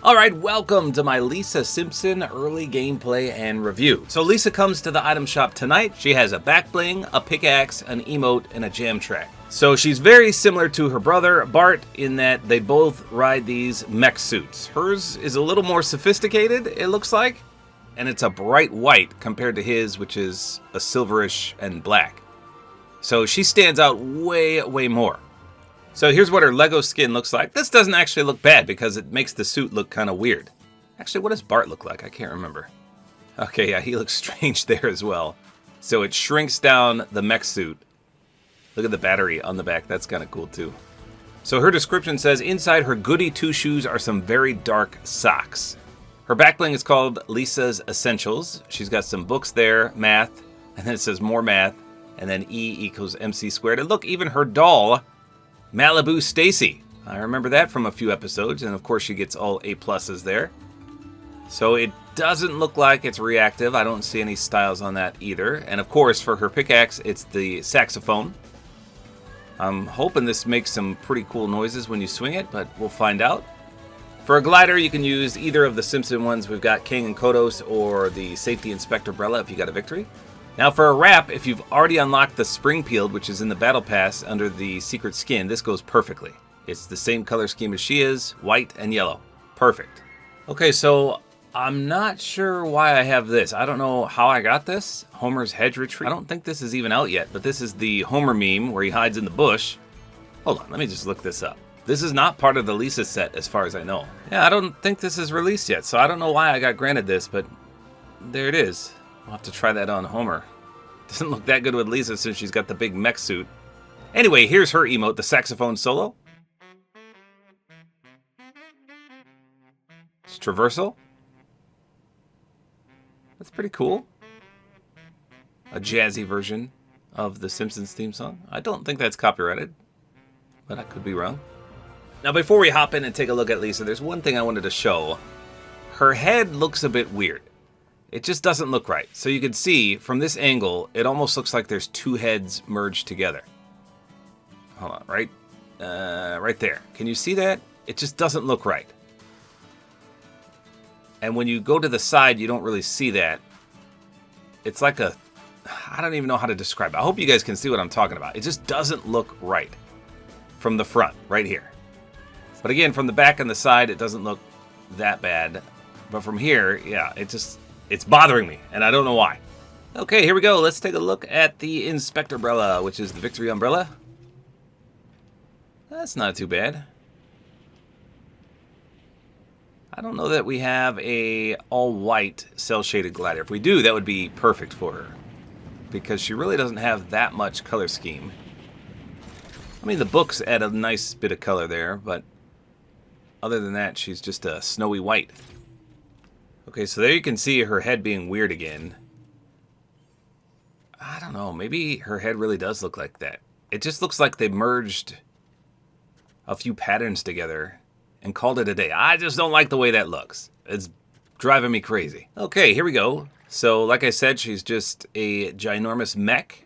Alright, welcome to my Lisa Simpson early gameplay and review. So Lisa comes to the item shop tonight. She has a back bling, a pickaxe, an emote, and a jam track. So she's very similar to her brother, Bart, in that they both ride these mech suits. Hers is a little more sophisticated, it looks like, and it's a bright white compared to his, which is a silverish and black. So she stands out way more. So here's what her Lego skin looks like. This doesn't actually look bad because it makes the suit look kind of weird. Actually, what does Bart look like? I can't remember. Okay, yeah, he looks strange there as well. So it shrinks down the mech suit. Look at the battery on the back. That's kind of cool too. So her description says, inside her goody two shoes are some very dark socks. Her back bling is called Lisa's Essentials. She's got some books there, math, and then it says more math, and then E equals MC squared. And look, even her doll, Malibu Stacy. I remember that from a few episodes, and of course she gets all A+s there. So it doesn't look like it's reactive. I don't see any styles on that either. And of course, for her pickaxe, it's the saxophone. I'm hoping this makes some pretty cool noises when you swing it, but we'll find out. For a glider, you can use either of the Simpson ones. We've got King and Kodos or the Safety Inspector Umbrella if you got a victory. Now for a wrap, if you've already unlocked the Spring Peeled, which is in the Battle Pass under the Secret Skin, this goes perfectly. It's the same color scheme as she is, white and yellow. Perfect. Okay, so I'm not sure why I have this. I don't know how I got this. Homer's Hedge Retreat. I don't think this is even out yet, but this is the Homer meme where he hides in the bush. Hold on, let me just look this up. This is not part of the Lisa set as far as I know. Yeah, I don't think this is released yet, so I don't know why I got granted this, but there it is. We'll have to try that on Homer. Doesn't look that good with Lisa since she's got the big mech suit. Anyway, here's her emote, the saxophone solo. It's traversal. That's pretty cool. A jazzy version of the Simpsons theme song. I don't think that's copyrighted, but I could be wrong. Now before we hop in and take a look at Lisa, there's one thing I wanted to show. Her head looks a bit weird. It just doesn't look right. So you can see from this angle, it almost looks like there's two heads merged together. Hold on, right there. Can you see that? It just doesn't look right. And when you go to the side, you don't really see that. It's like I don't even know how to describe it. I hope you guys can see what I'm talking about. It just doesn't look right from the front, right here. But again, from the back and the side, it doesn't look that bad. But from here, yeah, it's bothering me, and I don't know why. Okay, here we go. Let's take a look at the Inspector Umbrella, which is the Victory Umbrella. That's not too bad. I don't know that we have a all-white cel-shaded glider. If we do, that would be perfect for her, because she really doesn't have that much color scheme. I mean, the books add a nice bit of color there, but other than that, she's just a snowy white. Okay, so there you can see her head being weird again. I don't know, maybe her head really does look like that. It just looks like they merged a few patterns together and called it a day. I just don't like the way that looks. It's driving me crazy. Okay, here we go. So, like I said, she's just a ginormous mech,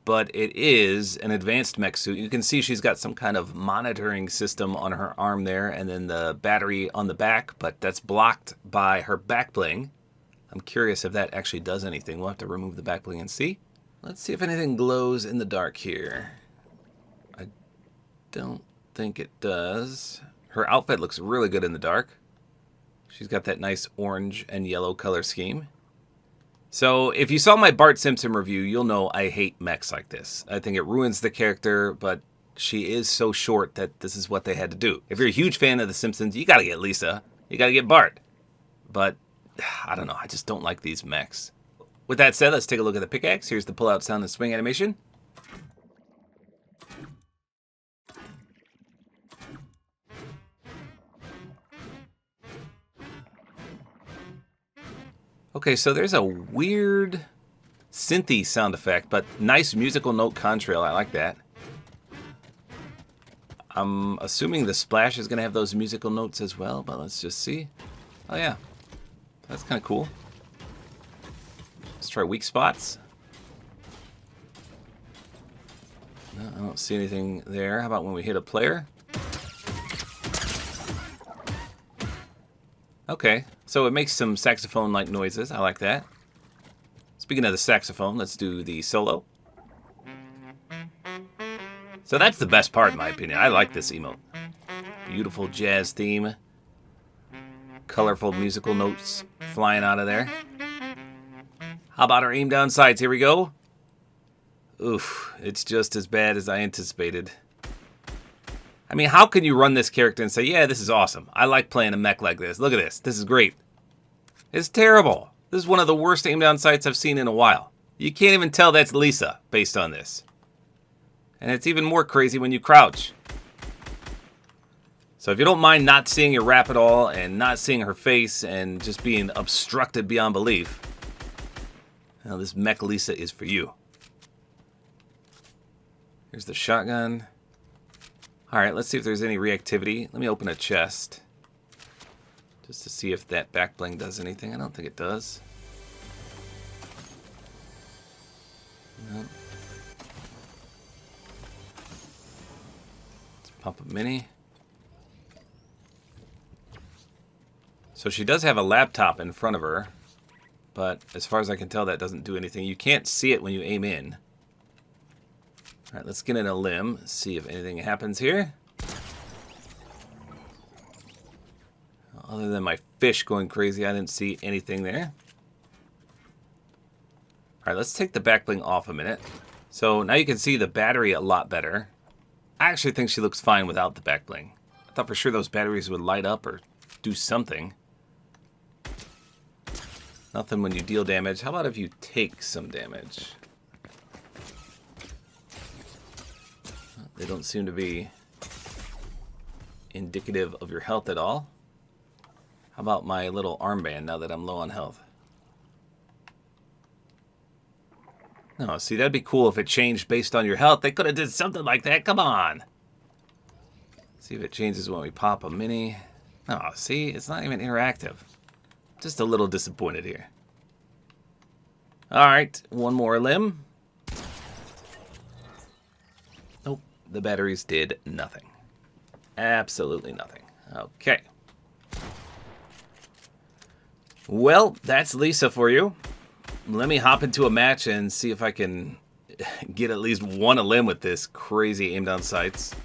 but it is an advanced mech suit. You can see she's got some kind of monitoring system on her arm there, and then the battery on the back, but that's blocked by her back bling. I'm curious if that actually does anything. We'll have to remove the back bling and see. Let's see if anything glows in the dark here. I don't think it does. Her outfit looks really good in the dark. She's got that nice orange and yellow color scheme. So if you saw my Bart Simpson review, you'll know I hate mechs like this. I think it ruins the character, but she is so short that this is what they had to do. If you're a huge fan of The Simpsons, you gotta get Lisa. You gotta get Bart. But, I don't know, I just don't like these mechs. With that said, let's take a look at the pickaxe. Here's the pull-out sound and swing animation. Okay, so there's a weird synthy sound effect, but nice musical note contrail. I like that. I'm assuming the splash is going to have those musical notes as well, but let's just see. Oh yeah, that's kind of cool. Let's try weak spots. No, I don't see anything there. How about when we hit a player? Okay, so it makes some saxophone-like noises. I like that. Speaking of the saxophone, let's do the solo. So that's the best part, in my opinion. I like this emote. Beautiful jazz theme. Colorful musical notes flying out of there. How about our aim down sights? Here we go. Oof, it's just as bad as I anticipated. I mean, how can you run this character and say, yeah, this is awesome. I like playing a mech like this. Look at this. This is great. It's terrible. This is one of the worst aim down sights I've seen in a while. You can't even tell that's Lisa based on this. And it's even more crazy when you crouch. So if you don't mind not seeing your rap at all and not seeing her face and just being obstructed beyond belief, well, this mech Lisa is for you. Here's the shotgun. Alright, let's see if there's any reactivity. Let me open a chest. Just to see if that back bling does anything. I don't think it does. No. Let's pump a mini. So she does have a laptop in front of her, but as far as I can tell, that doesn't do anything. You can't see it when you aim in. All right, let's get in a limb, see if anything happens here. Other than my fish going crazy, I didn't see anything there. All right, let's take the back bling off a minute. So now you can see the battery a lot better. I actually think she looks fine without the back bling. I thought for sure those batteries would light up or do something. Nothing when you deal damage. How about if you take some damage? They don't seem to be indicative of your health at all. How about my little armband now that I'm low on health? No, see, that'd be cool if it changed based on your health. They could have did something like that. Come on. See if it changes when we pop a mini. No, see, it's not even interactive. Just a little disappointed here. All right, one more limb. Nope, the batteries did nothing. Absolutely nothing. Okay. Well, that's Lisa for you. Let me hop into a match and see if I can get at least one a limb with this crazy aim down sights.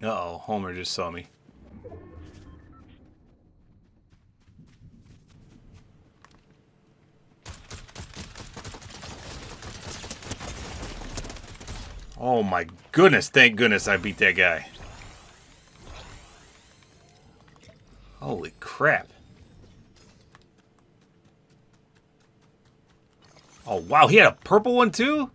Uh-oh, Homer just saw me. Oh my goodness, thank goodness I beat that guy. Holy crap. Oh wow, he had a purple one too?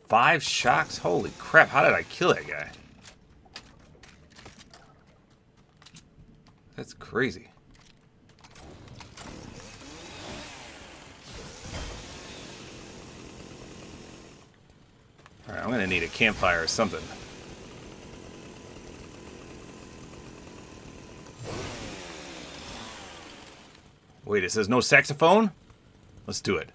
Five shocks? Holy crap, how did I kill that guy? That's crazy. Alright, I'm gonna need a campfire or something. Wait, it says no saxophone? Let's do it.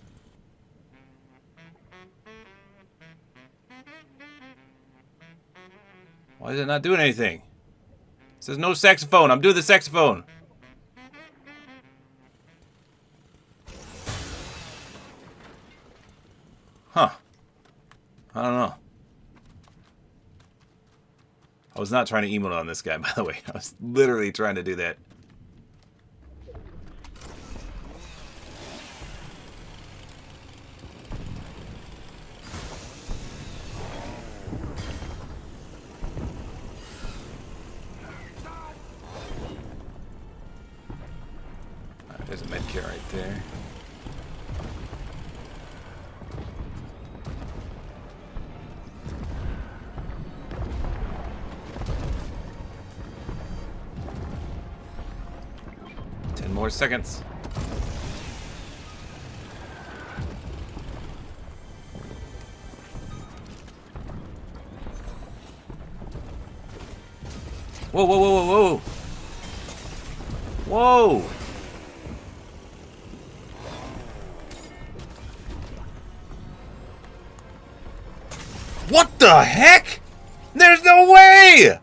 Why is it not doing anything? It says no saxophone. I'm doing the saxophone. Huh. I don't know. I was not trying to emote on this guy, by the way. I was literally trying to do that. There's a med kit right there. More seconds. Whoa, whoa, whoa, whoa, whoa. Whoa. What the heck? There's no way!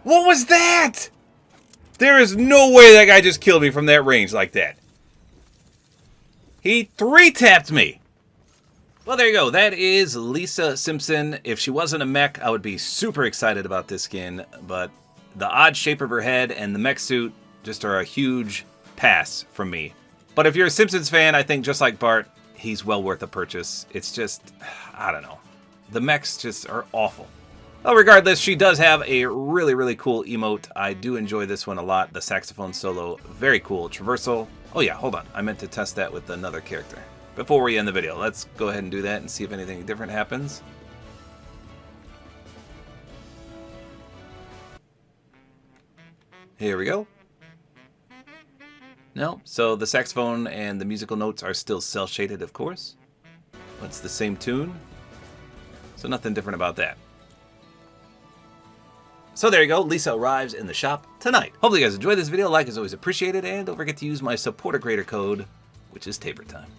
What was that? There is no way that guy just killed me from that range like that. He 3-tapped me. Well, there you go. That is Lisa Simpson. If she wasn't a mech, I would be super excited about this skin, but the odd shape of her head and the mech suit just are a huge pass from me. But if you're a Simpsons fan, I think just like Bart, he's well worth a purchase. It's just, I don't know. The mechs just are awful. Well, regardless, she does have a really, really cool emote. I do enjoy this one a lot. The saxophone solo, very cool. Traversal. Oh yeah, hold on. I meant to test that with another character. Before we end the video, let's go ahead and do that and see if anything different happens. Here we go. No, so the saxophone and the musical notes are still cel-shaded, of course. But it's the same tune. So nothing different about that. So there you go, Lisa arrives in the shop tonight. Hopefully you guys enjoyed this video. Like is always appreciated, and don't forget to use my Support-A-Creator code, which is Tabor time.